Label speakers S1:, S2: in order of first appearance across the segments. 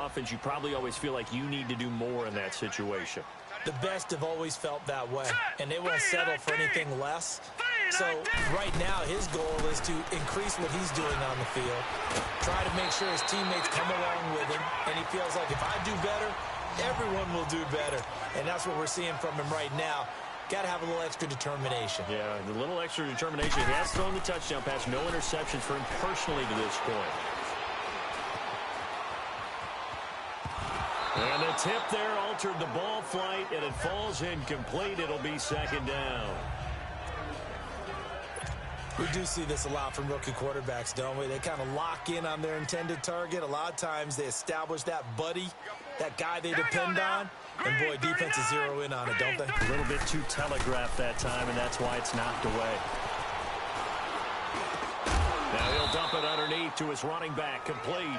S1: offense, you probably always feel like you need to do more in that situation.
S2: The best have always felt that way, and they won't settle for anything less. So right now, his goal is to increase what he's doing on the field, try to make sure his teammates come along with him, and he feels like if I do better, everyone will do better. And that's what we're seeing from him right now. Got to have a little extra determination.
S1: Yeah, a little extra determination. He has thrown the touchdown pass. No interceptions for him personally to this point. And the tip there altered the ball flight, and it falls incomplete. It'll be second down.
S2: We do see this a lot from rookie quarterbacks, don't we? They kind of lock in on their intended target. A lot of times they establish that buddy, that guy they depend on. And, boy, defenses zero in on it, don't they?
S1: A little bit too telegraphed that time, and that's why it's knocked away. Now he'll dump it underneath to his running back, complete.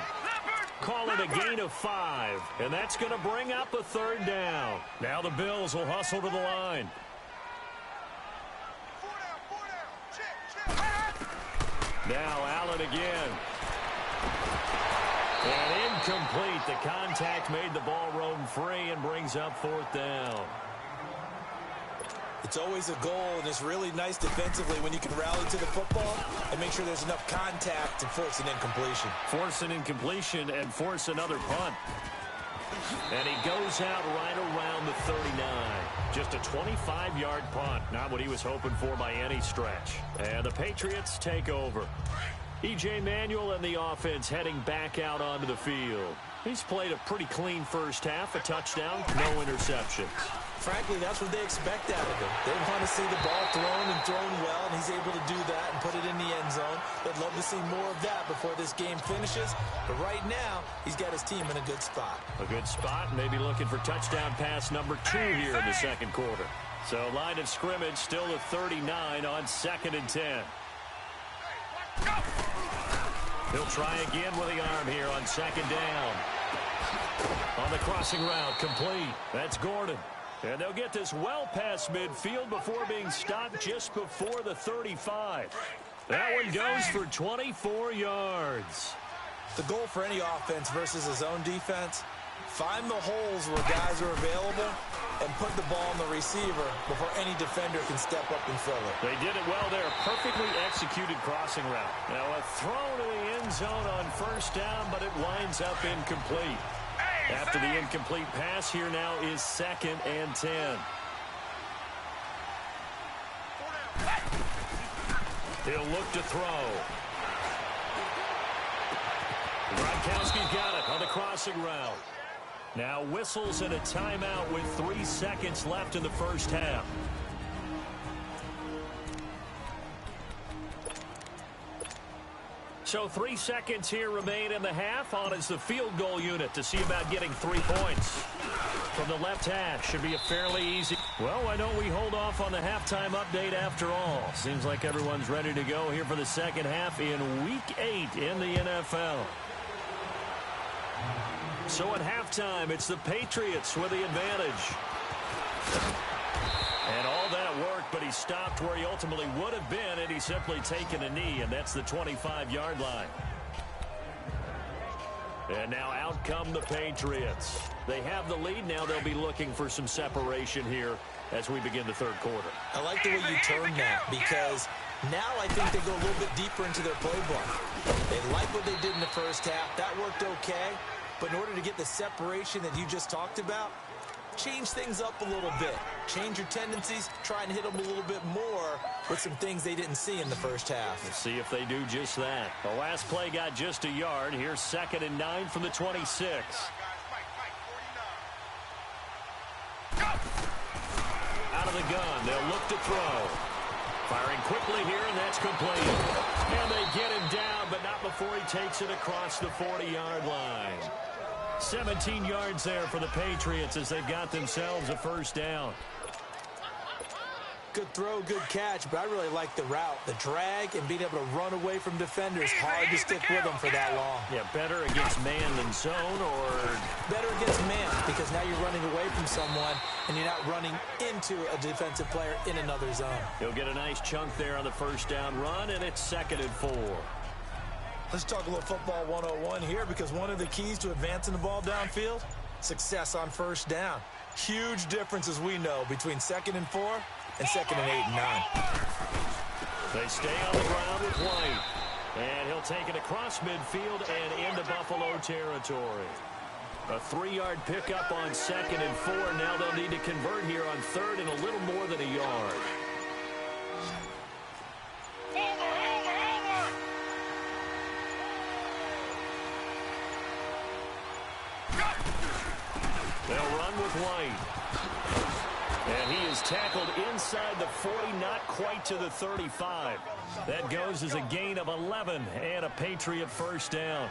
S1: Call it a gain of 5, and that's going to bring up a third down. Now the Bills will hustle to the line. Now Allen again. And incomplete. The contact made the ball roam free and brings up fourth down.
S2: It's always a goal, and it's really nice defensively when you can rally to the football and make sure there's enough contact to force an incompletion.
S1: Force an incompletion and force another punt. And he goes out right around the 39. Just a 25-yard punt. Not what he was hoping for by any stretch. And the Patriots take over. E.J. Manuel and the offense heading back out onto the field. He's played a pretty clean first half. A touchdown, no interceptions.
S2: Frankly, that's what they expect out of him. They want to see the ball thrown and thrown well, and he's able to do that and put it in the end zone. They'd love to see more of that before this game finishes. But right now, he's got his team in a good spot.
S1: A good spot, maybe looking for touchdown pass number 2 here in the second quarter. So line of scrimmage still at 39 on 2nd and 10. He'll try again with the arm here on 2nd down. On the crossing route, complete. That's Gordon. And they'll get this well past midfield before being stopped just before the 35. That one goes for 24 yards.
S2: The goal for any offense versus his own defense, find the holes where guys are available and put the ball on the receiver before any defender can step up and fill it.
S1: They did it well there. Perfectly executed crossing route. Now a throw to the end zone on first down, but it winds up incomplete. After the incomplete pass, here now is 2nd and 10. He'll look to throw. Gronkowski's got it on the crossing route. Now whistles and a timeout with 3 seconds left in the first half. So 3 seconds here remain in the half. On is the field goal unit to see about getting 3 points. From the left hash, should be a fairly easy. Well, why don't we hold off on the halftime update after all? Seems like everyone's ready to go here for the second half in Week 8 in the NFL. So at halftime, it's the Patriots with the advantage. And all that worked, but he stopped where he ultimately would have been, and he's simply taken a knee, and that's the 25-yard line. And now out come the Patriots. They have the lead. Now they'll be looking for some separation here as we begin the third quarter.
S2: I like the way you turn that, because now I think they go a little bit deeper into their playbook. They like what they did in the first half. That worked okay. But in order to get the separation that you just talked about, change things up a little bit. Change your tendencies. Try and hit them a little bit more with some things they didn't see in the first half.
S1: Let's see if they do just that. The last play got just a yard. Here's 2nd and 9 from the 26. Out of the gun. They'll look to throw. Firing quickly here, and that's complete. And they get him down, but not before he takes it across the 40-yard line. 17 yards there for the Patriots as they've got themselves a first down.
S2: Good throw, good catch, but I really like the route. The drag and being able to run away from defenders. Hard to stick with them for that long.
S1: Yeah, better against man than zone, or
S2: better against man, because now you're running away from someone and you're not running into a defensive player in another zone.
S1: He'll get a nice chunk there on the first down run, and it's 2nd and 4.
S2: Let's talk a little football 101 here, because one of the keys to advancing the ball downfield, success on first down. Huge difference, as we know, between 2nd and 4 and 2nd and 8 and 9.
S1: They stay on the ground with White. And he'll take it across midfield and into Buffalo territory. A 3-yard pickup on 2nd and 4. Now they'll need to convert here on 3rd and a little more than a yard. They'll run with White. And he is tackled inside the 40, not quite to the 35. That goes as a gain of 11 and a Patriot first down.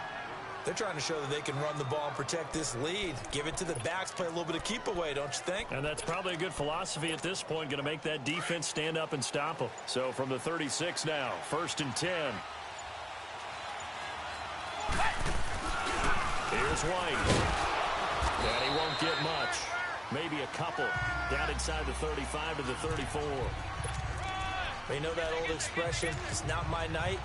S2: They're trying to show that they can run the ball and protect this lead. Give it to the backs, play a little bit of keep away, don't you think?
S1: And that's probably a good philosophy at this point, going to make that defense stand up and stop them. So from the 36 now, 1st and 10. Here's White. And he won't get much. Maybe a couple. Down inside the 35 to the 34.
S2: You know that old expression, it's not my night?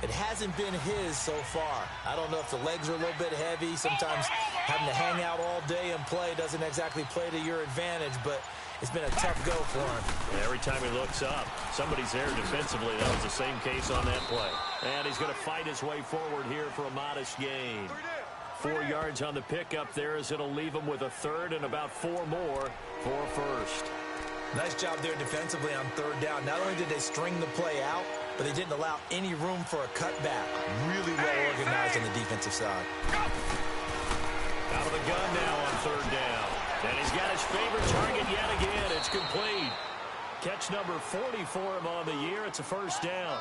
S2: It hasn't been his so far. I don't know if the legs are a little bit heavy. Sometimes having to hang out all day and play doesn't exactly play to your advantage, but it's been a tough go for him.
S1: And every time he looks up, somebody's there defensively. That was the same case on that play. And he's going to fight his way forward here for a modest gain. 4 yards on the pickup there, as it'll leave him with a 3rd and about 4 more for a first.
S2: Nice job there defensively on 3rd down. Not only did they string the play out, but they didn't allow any room for a cutback. Really well organized on the defensive side.
S1: Out of the gun now on 3rd down. And he's got his favorite target yet again. It's complete. Catch number 40 for him on the year. It's a first down.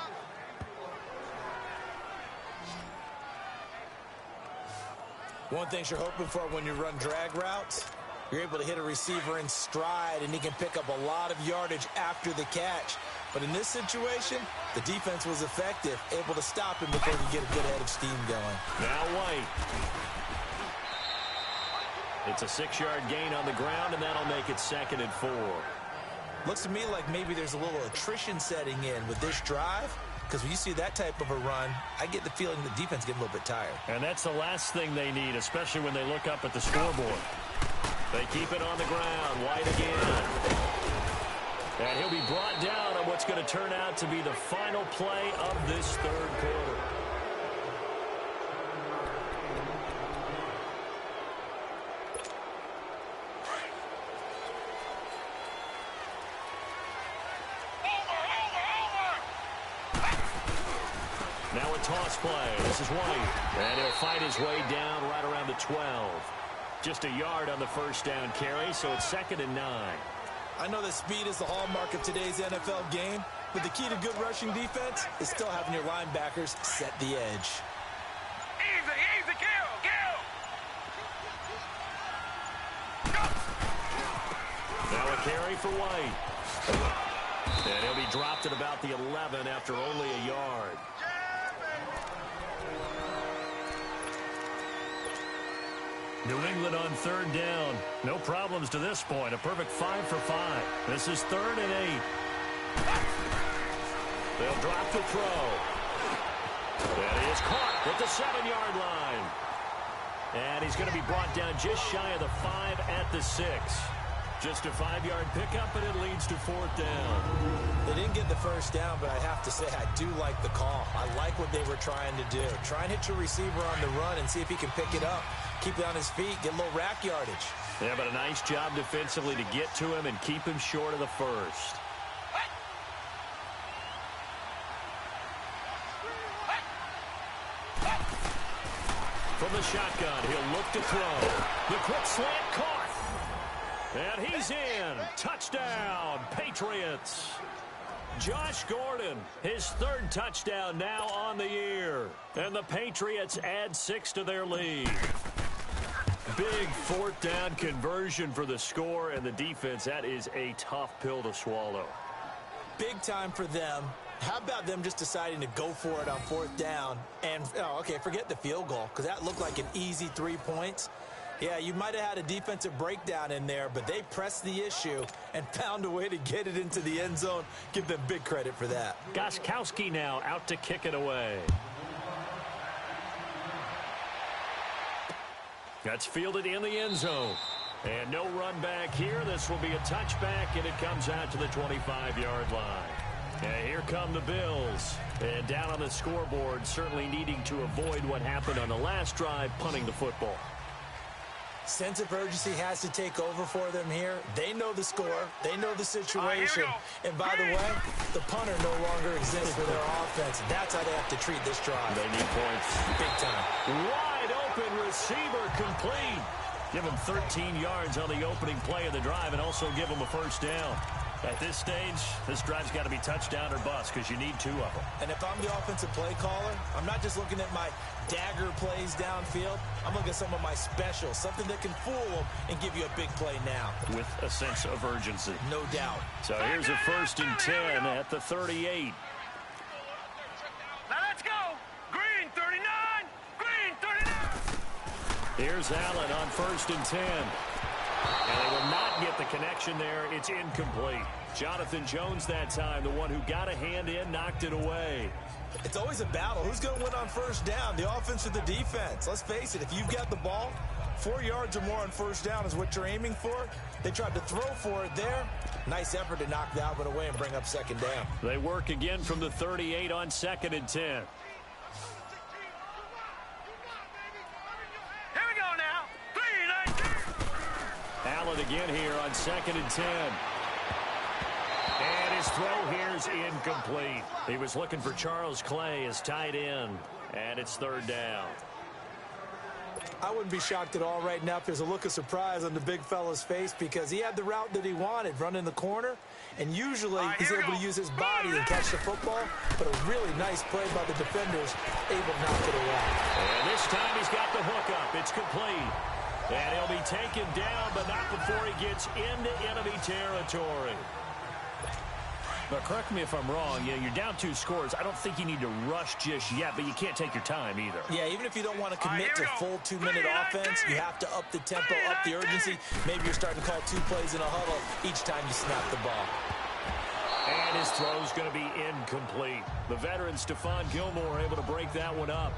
S2: One thing you're hoping for when you run drag routes, you're able to hit a receiver in stride, and he can pick up a lot of yardage after the catch. But in this situation, the defense was effective, able to stop him before he get a good head of steam going.
S1: Now White. It's a 6-yard gain on the ground, and that'll make it 2nd and 4.
S2: Looks to me like maybe there's a little attrition setting in with this drive, because when you see that type of a run, I get the feeling the defense gets a little bit tired.
S1: And that's the last thing they need, especially when they look up at the scoreboard. They keep it on the ground. White again. And he'll be brought down on what's going to turn out to be the final play of this 3rd quarter. Now a toss play. This is White. And he'll fight his way down right around the 12. Just a yard on the first down carry, so it's 2nd and 9.
S2: I know that speed is the hallmark of today's NFL game, but the key to good rushing defense is still having your linebackers set the edge.
S3: Easy, easy, kill.
S1: Now a carry for White. And he'll be dropped at about the 11 after only a yard. New England on 3rd down. No problems to this point. A perfect 5 for 5. This is 3rd and 8. They'll drop the throw. And he is caught at the 7-yard line. And he's going to be brought down just shy of the 5 at the 6. Just a 5-yard pickup, and it leads to 4th down.
S2: They didn't get the first down, but I have to say I do like the call. I like what they were trying to do. Try and hit your receiver on the run and see if he can pick it up. Keep it on his feet, get a little rack yardage.
S1: Yeah, but a nice job defensively to get to him and keep him short of the first. From the shotgun, he'll look to throw. The quick slant caught. And he's in. Touchdown, Patriots. Josh Gordon, his 3rd touchdown now on the year. And the Patriots add 6 to their lead. Big 4th down conversion for the score, and the defense, that is a tough pill to swallow.
S2: Big time for them. How about them just deciding to go for it on 4th down? And, okay, forget the field goal, because that looked like an easy 3 points. Yeah, you might have had a defensive breakdown in there, but they pressed the issue and found a way to get it into the end zone. Give them big credit for that.
S1: Gostkowski now out to kick it away. That's fielded in the end zone. And no run back here. This will be a touchback, and it comes out to the 25-yard line. And here come the Bills. And down on the scoreboard, certainly needing to avoid what happened on the last drive, punting the football.
S2: Sense of urgency has to take over for them here. They know the score. They know the situation. And by the way, the punter no longer exists for their offense. That's how they have to treat this drive.
S1: They need points.
S2: Big time.
S1: Wide open receiver complete. Give him 13 yards on the opening play of the drive and also give him a first down. At this stage, this drive's got to be touchdown or bust because you need 2 of them.
S2: And if I'm the offensive play caller, I'm not just looking at my dagger plays downfield. I'm looking at some of my specials, something that can fool them and give you a big play now.
S1: With a sense of urgency.
S2: No doubt.
S1: So here's a 1st and 10 at the 38.
S3: Now let's go. Green 39. Green 39.
S1: Here's Allen on 1st and 10. And they will not get the connection there. It's incomplete. Jonathan Jones that time, the one who got a hand in, knocked it away.
S2: It's always a battle. Who's going to win on first down, the offense or the defense? Let's face it, if you've got the ball, 4 yards or more on first down is what you're aiming for. They tried to throw for it there. Nice effort to knock that one away and bring up 2nd down.
S1: They work again from the 38 on 2nd and 10. Allen again here on 2nd and 10. And his throw here is incomplete. He was looking for Charles Clay as tight end. And it's 3rd down.
S2: I wouldn't be shocked at all right now if there's a look of surprise on the big fella's face because he had the route that he wanted, running the corner. And usually he's able to use his body and catch the football. But a really nice play by the defenders, able to knock it away.
S1: And this time he's got the hook up. It's complete. And he'll be taken down, but not before he gets into enemy territory. But correct me if I'm wrong. You're down 2 scores. I don't think you need to rush just yet, but you can't take your time either.
S2: Yeah, even if you don't want to commit to full 2-minute offense, you have to up the tempo, up the urgency. Maybe you're starting to call 2 plays in a huddle each time you snap the ball.
S1: And his throw's going to be incomplete. The veteran Stephon Gilmore able to break that one up.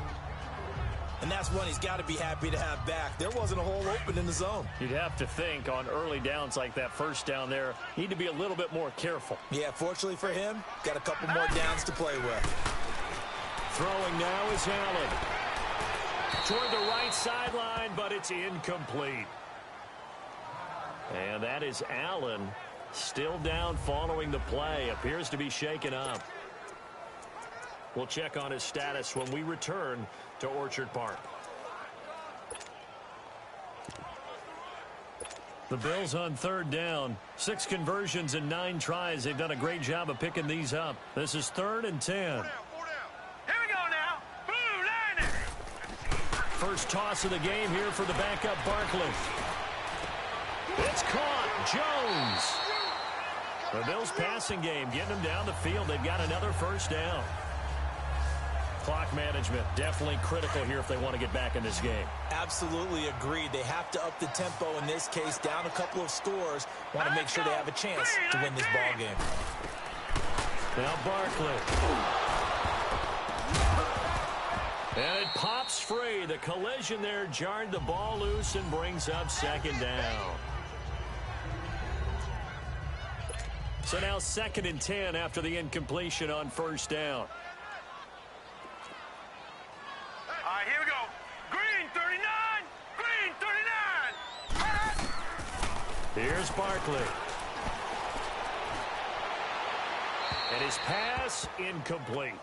S2: And that's one he's got to be happy to have back. There wasn't a hole open in the zone.
S1: You'd have to think on early downs like that first down there, need to be a little bit more careful.
S2: Yeah, fortunately for him, got a couple more downs to play with.
S1: Throwing now is Allen. Toward the right sideline, but it's incomplete. And that is Allen still down following the play. Appears to be shaken up. We'll check on his status when we return to Orchard Park. The Bills on 3rd down. 6 conversions and 9 tries. They've done a great job of picking these up. This is 3rd and 10.
S3: Here we go now. Blue line.
S1: First toss of the game here for the backup Barkley. It's caught. Jones. The Bills passing game getting them down the field. They've got another first down. Clock management definitely critical here if they want to get back in this game.
S2: Absolutely agreed. They have to up the tempo in this case, down a couple of scores. Want to make sure they have a chance to win this ball game.
S1: Now Barkley. And it pops free. The collision there jarred the ball loose and brings up 2nd down. So now 2nd and 10 after the incompletion on first down.
S3: Here we go. Green 39. Green 39.
S1: Here's Barkley. And his pass incomplete.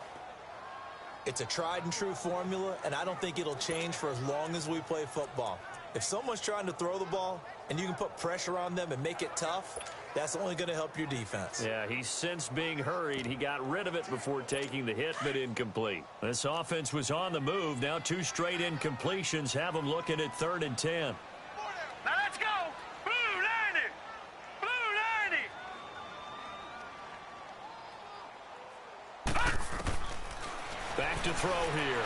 S2: It's a tried and true formula, and I don't think it'll change for as long as we play football. If someone's trying to throw the ball and you can put pressure on them and make it tough, that's only going to help your defense.
S1: Yeah, he's since being hurried. He got rid of it before taking the hit, but incomplete. This offense was on the move. Now 2 straight incompletions have them looking at 3rd and 10.
S3: Now let's go. Blue 90. Blue 90.
S1: Back to throw here.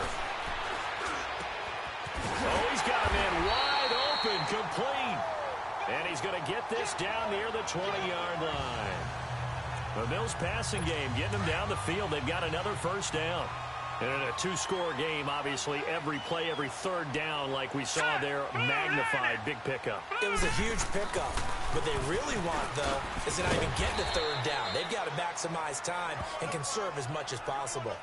S1: Oh, he's got a man wide open, complete. And he's going to get this down near the 20-yard line. The Bills passing game getting them down the field. They've got another first down. And in a two-score game, obviously, every play, every third down, like we saw there, magnified, big pickup.
S2: It was a huge pickup. What they really want, though, is to not even get to third down. They've got to maximize time and conserve as much as possible.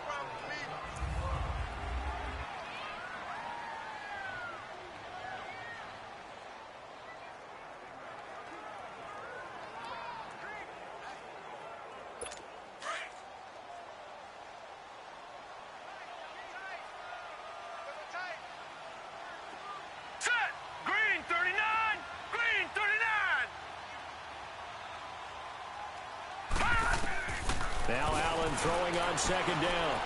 S1: Now Allen throwing on second down.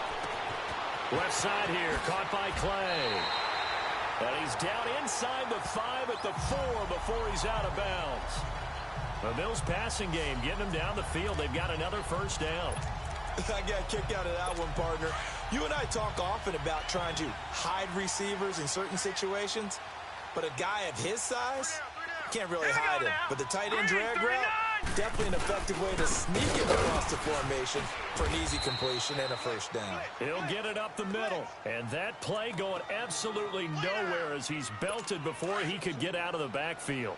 S1: Left side here, caught by Clay. And he's down inside the 5 at the 4 before he's out of bounds. The Bills passing game, getting them down the field. They've got another first down.
S2: I got a kick out of that one, partner. You and I talk often about trying to hide receivers in certain situations, but a guy of his size can't really hide him. But the tight end drag route, definitely an effective way to sneak it across the formation for an easy completion and a first down.
S1: He'll get it up the middle. And that play going absolutely nowhere as he's belted before he could get out of the backfield.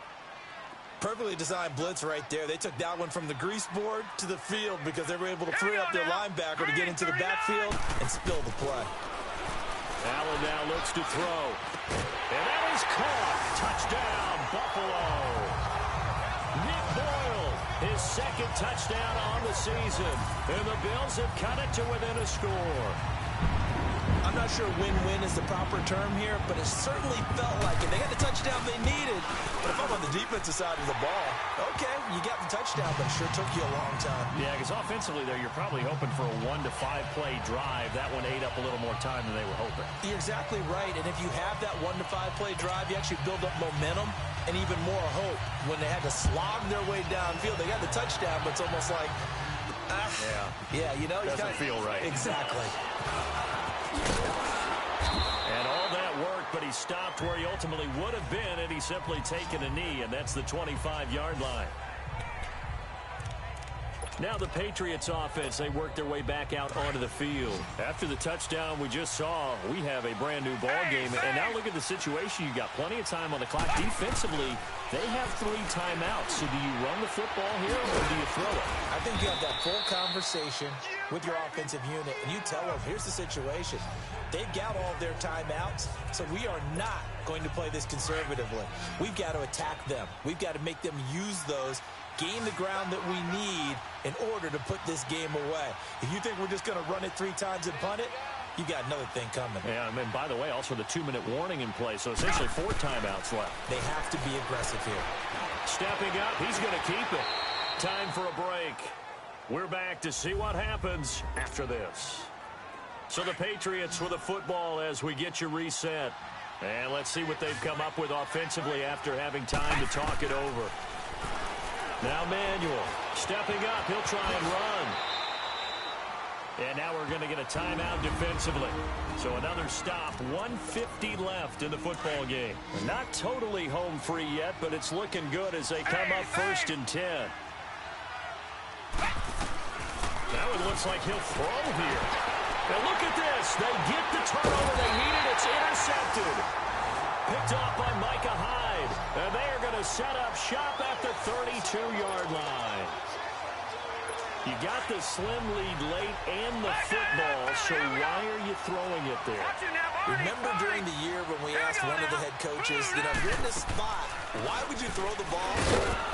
S2: Perfectly designed blitz right there. They took that one from the grease board to the field because they were able to free up their linebacker to get into the backfield and spill the play.
S1: Allen now looks to throw. And that is caught. Touchdown, Buffalo. Nick Boyle, his second touchdown on the season. And the Bills have cut it to within a score.
S2: I'm not sure win-win is the proper term here, but it certainly felt like it. They got the touchdown they needed, but if I'm on the defensive side of the ball, okay, you got the touchdown, but it sure took you a long time.
S1: Yeah, because offensively there, you're probably hoping for a 1 to 5 play drive. That one ate up a little more time than they were hoping.
S2: You're exactly right, and if you have that 1 to 5 play drive, you actually build up momentum and even more hope. When they had to slog their way downfield, they got the touchdown, but it's almost like, yeah, you know,
S1: doesn't feel right.
S2: Exactly.
S1: And all that work, but he stopped where he ultimately would have been had he simply taken a knee, and that's the 25-yard line. Now the Patriots offense, they work their way back out onto the field. After the touchdown we just saw, we have a brand new ball game. And now look at the situation. You got plenty of time on the clock. Defensively, they have 3 timeouts. So do you run the football here or do you throw it?
S2: I think you have that full conversation with your offensive unit, and you tell them, here's the situation. They've got all of their timeouts, so we are not going to play this conservatively. We've got to attack them. We've got to make them use those, gain the ground that we need in order to put this game away. If you think we're just going to run it 3 times and punt it, you got another thing coming.
S1: Yeah, and by the way, also the 2-minute warning in play, so essentially 4 timeouts left.
S2: They have to be aggressive here.
S1: Stepping up, he's going to keep it. Time for a break. We're back to see what happens after this. So the Patriots with the football as we get you reset. And let's see what they've come up with offensively after having time to talk it over. Now Manuel stepping up. He'll try and run. And now we're going to get a timeout defensively. So another stop. 1:50 left in the football game. Not totally home free yet, but it's looking good as they come up 1st and 10. Now it looks like he'll throw here. And look at this. They get the turnover they needed. It's intercepted. Picked off by Micah Hyde. And they are going to set up shop at the 32-yard line. You got the slim lead late and the football, so why are you throwing it there?
S2: Remember during the year when we asked one of the head coaches, you know, you're in this spot, why would you throw the ball?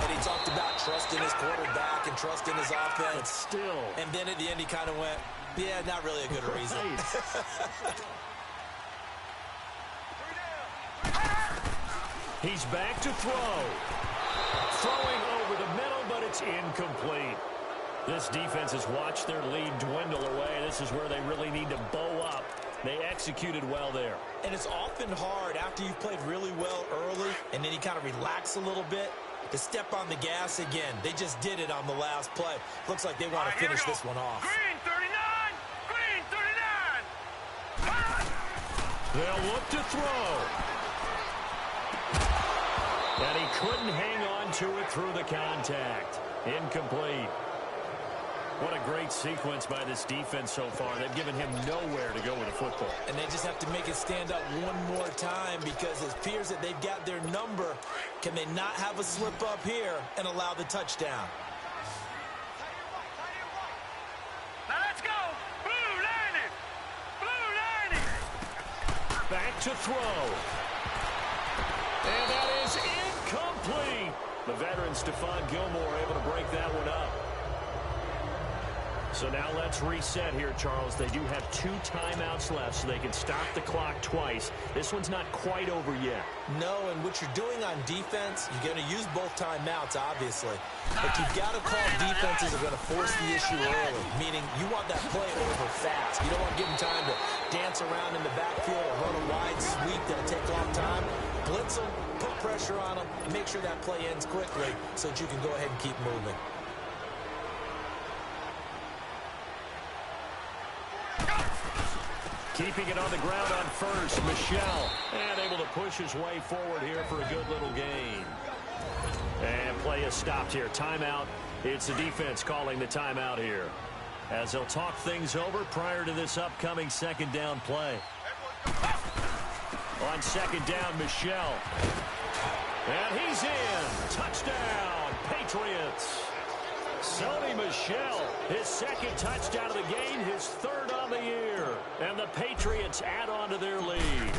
S2: And he talked about trusting his quarterback and trusting his offense.
S1: But still.
S2: And then at the end he kind of went, yeah, not really a good reason.
S1: He's back to throw. Throwing over the middle, but it's incomplete. This defense has watched their lead dwindle away. This is where they really need to bow up. They executed well there.
S2: And it's often hard after you've played really well early and then you kind of relax a little bit to step on the gas again. They just did it on the last play. Looks like they want to finish this one off.
S3: Green 39! Green 39!
S1: They'll look to throw. And he couldn't hang on to it through the contact. Incomplete. What a great sequence by this defense so far. They've given him nowhere to go with the football.
S2: And they just have to make it stand up one more time because it appears that they've got their number. Can they not have a slip up here and allow the touchdown?
S3: Now let's go. Blue line it. Blue line it.
S1: Back to throw. And that is incomplete. The veteran Stephon Gilmore able to break that one up. So now let's reset here, Charles. They do have 2 timeouts left, so they can stop the clock twice. This one's not quite over yet.
S2: No, and what you're doing on defense, you're going to use both timeouts, obviously. But you've got to call defenses that are going to force the issue early, meaning you want that play over fast. You don't want to give them time to dance around in the backfield or run a wide sweep that'll take off time. Blitz them, put pressure on them, make sure that play ends quickly so that you can go ahead and keep moving.
S1: Keeping it on the ground on first, Michel. And able to push his way forward here for a good little gain. And play is stopped here. Timeout. It's the defense calling the timeout here, as they'll talk things over prior to this upcoming second down play. On second down, Michel. And he's in. Touchdown, Patriots. Sony Michel, his second touchdown of the game, his third on the year. And the Patriots add on to their lead.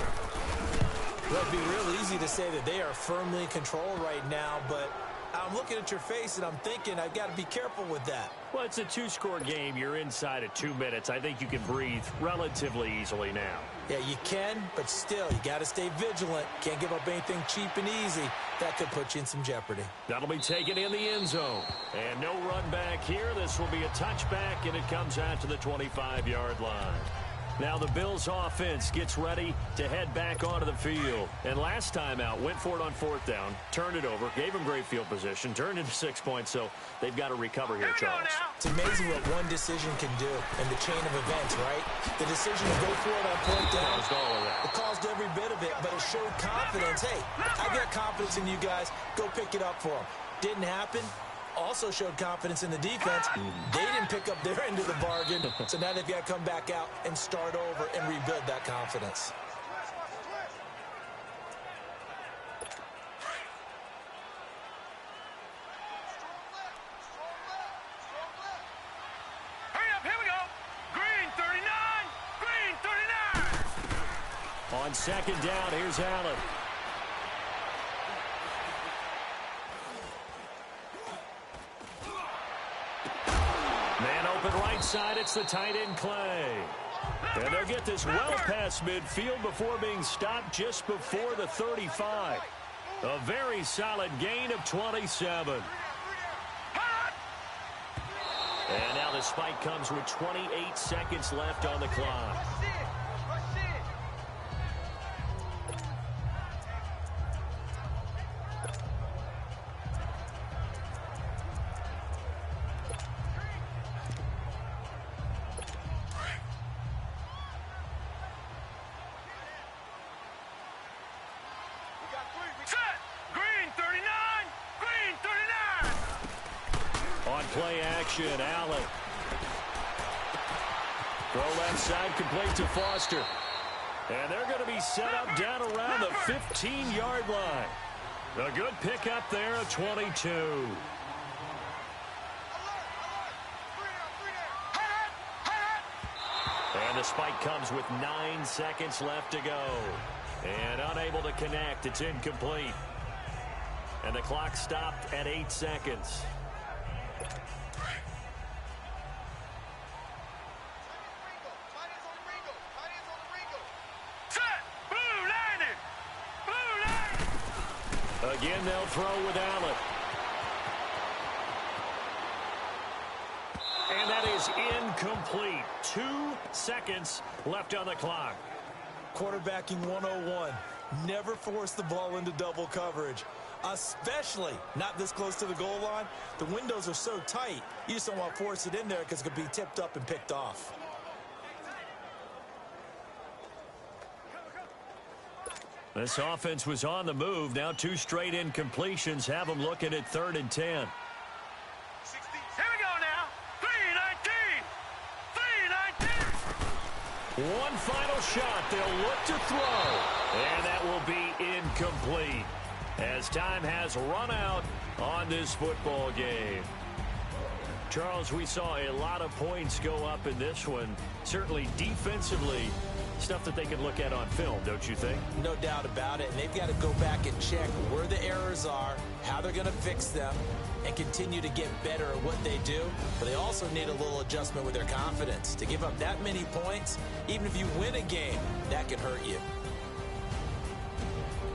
S2: Well, it'd be real easy to say that they are firmly in control right now, but I'm looking at your face and I'm thinking I've got to be careful with that.
S1: Well, it's a 2-score game. You're inside at 2 minutes. I think you can breathe relatively easily now.
S2: Yeah, you can, but still, you got to stay vigilant. Can't give up anything cheap and easy. That could put you in some jeopardy.
S1: That'll be taken in the end zone. And no run back here. This will be a touchback, and it comes out to the 25-yard line. Now the Bills offense gets ready to head back onto the field. And last time out, went for it on 4th down, turned it over, gave them great field position, turned into 6 points, so they've got to recover here, Charles.
S2: It's amazing what one decision can do in the chain of events, right? The decision to go for it on 4th down, it caused every bit of it, but it showed confidence. Hey, I got confidence in you guys. Go pick it up for them. Didn't happen. Also showed confidence in the defense. They didn't pick up their end of the bargain, so now they've got to come back out and start over and rebuild that confidence.
S3: Hurry up, here we go. Green 39. Green 39.
S1: On second down, here's Allen. Man open right side, it's the tight end Clay. And they'll get this well past midfield before being stopped just before the 35. A very solid gain of 27. And now the spike comes with 28 seconds left on the clock. Play action, Allen. Throw left side, complete to Foster. And they're going to be set up down around the 15-yard line. A good pickup there at 22. And the spike comes with 9 seconds left to go. And unable to connect, it's incomplete. And the clock stopped at 8 seconds. Again, they'll throw with Allen. And that is incomplete. 2 seconds left on the clock.
S2: Quarterbacking 101. Never force the ball into double coverage, especially not this close to the goal line. The windows are so tight, you just don't want to force it in there because it could be tipped up and picked off.
S1: This offense was on the move. Now 2 straight incompletions have them looking at 3rd and 10.
S3: Here we go now. 3,
S1: One final shot. They'll look to throw. And that will be incomplete as time has run out on this football game. Charles, we saw a lot of points go up in this one. Certainly defensively, stuff that they can look at on film, don't you think?
S2: No doubt about it. And they've got to go back and check where the errors are, how they're going to fix them, and continue to get better at what they do. But they also need a little adjustment with their confidence. To give up that many points, even if you win a game, that can hurt you.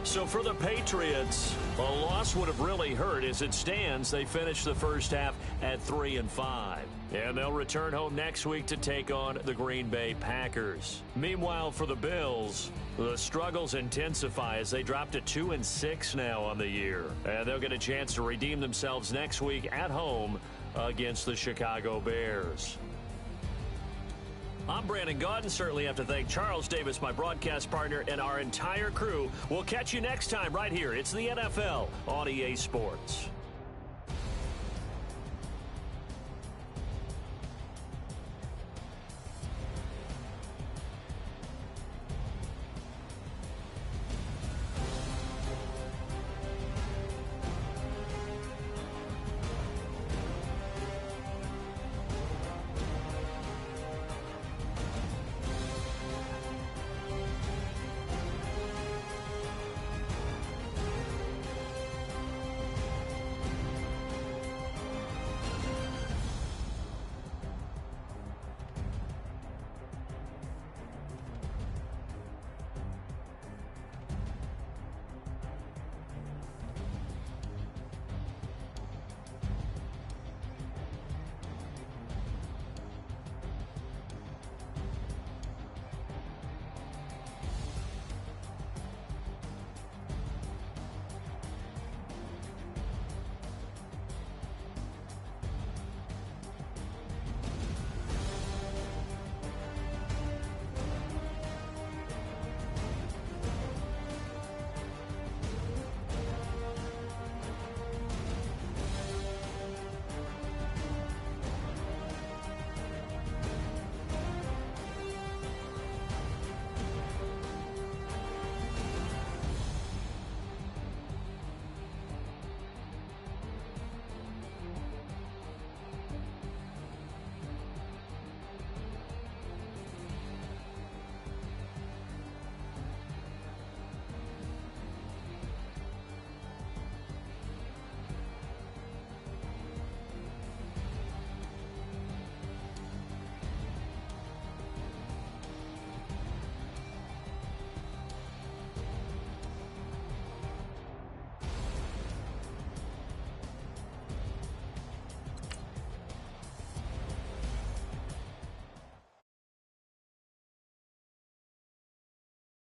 S1: So for the Patriots, a loss would have really hurt. As it stands, they finished the first half at 3-5. And they'll return home next week to take on the Green Bay Packers. Meanwhile, for the Bills, the struggles intensify as they drop to 2-6 now on the year. And they'll get a chance to redeem themselves next week at home against the Chicago Bears. I'm Brandon Gaudin. Certainly have to thank Charles Davis, my broadcast partner, and our entire crew. We'll catch you next time right here. It's the NFL on EA Sports.